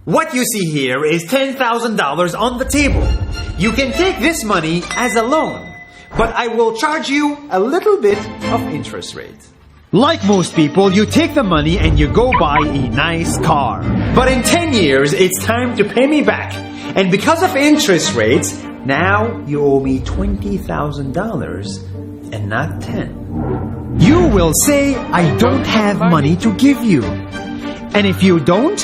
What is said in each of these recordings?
What you see here is $10,000 on the table. You can take this money as a loan, but I will charge you a little bit of interest rate. Like most people, you take the money and you go buy a nice car. But in 10 years, it's time to pay me back. And because of interest rates, now you owe me $20,000 and not 10. You will say, I don't have money to give you. And if you don't,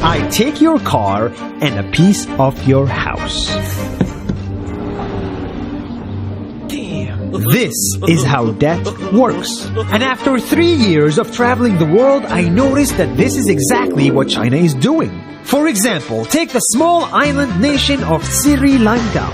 I take your car and a piece of your house. This is how debt works. And after 3 years of traveling the world, I noticed that this is exactly what China is doing. For example, take the small island nation of Sri Lanka.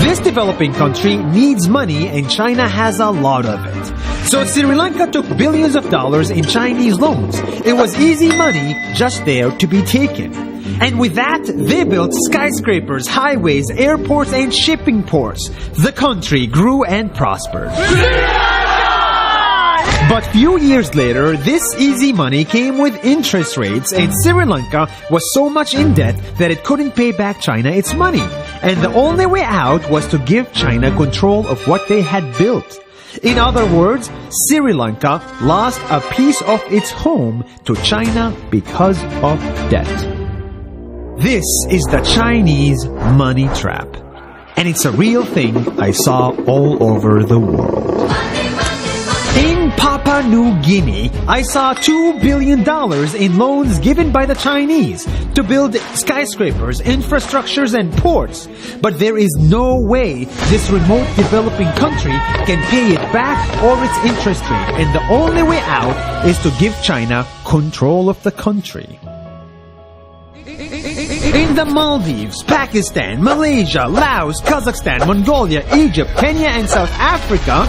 This developing country needs money and China has a lot of it. So Sri Lanka took billions of dollars in Chinese loans. It was easy money just there to be taken. And with that, they built skyscrapers, highways, airports, and shipping ports. The country grew and prospered. But few years later, this easy money came with interest rates, and Sri Lanka was so much in debt that it couldn't pay back China its money. And the only way out was to give China control of what they had built. In other words, Sri Lanka lost a piece of its home to China because of debt. This is the Chinese money trap. And it's a real thing I saw all over the world. In Papua New Guinea, I saw $2 billion in loans given by the Chinese to build skyscrapers, infrastructures, and ports. But there is no way this remote developing country can pay it back or its interest rate. And the only way out is to give China control of the country. In the Maldives, Pakistan, Malaysia, Laos, Kazakhstan, Mongolia, Egypt, Kenya, and South Africa,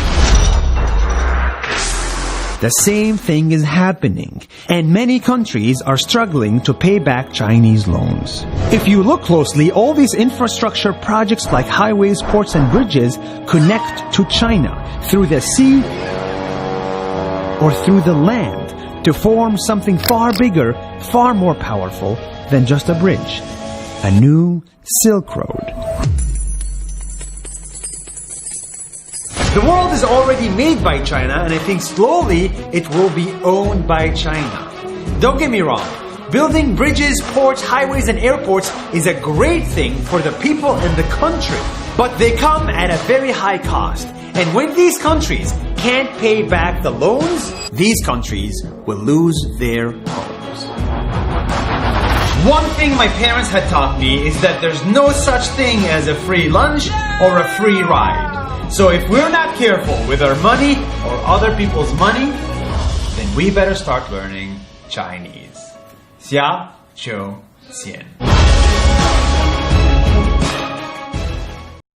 the same thing is happening, and many countries are struggling to pay back Chinese loans. If you look closely, all these infrastructure projects like highways, ports, and bridges connect to China through the sea or through the land to form something far bigger, far more powerful than just a bridge. A new Silk Road. The world is already made by China, and I think slowly it will be owned by China. Don't get me wrong, building bridges, ports, highways, and airports is a great thing for the people and the country, but they come at a very high cost. And when these countries can't pay back the loans, these countries will lose their homes. One thing my parents had taught me is that there's no such thing as a free lunch or a free ride. So if we're not careful with our money or other people's money, then we better start learning Chinese. 下周见。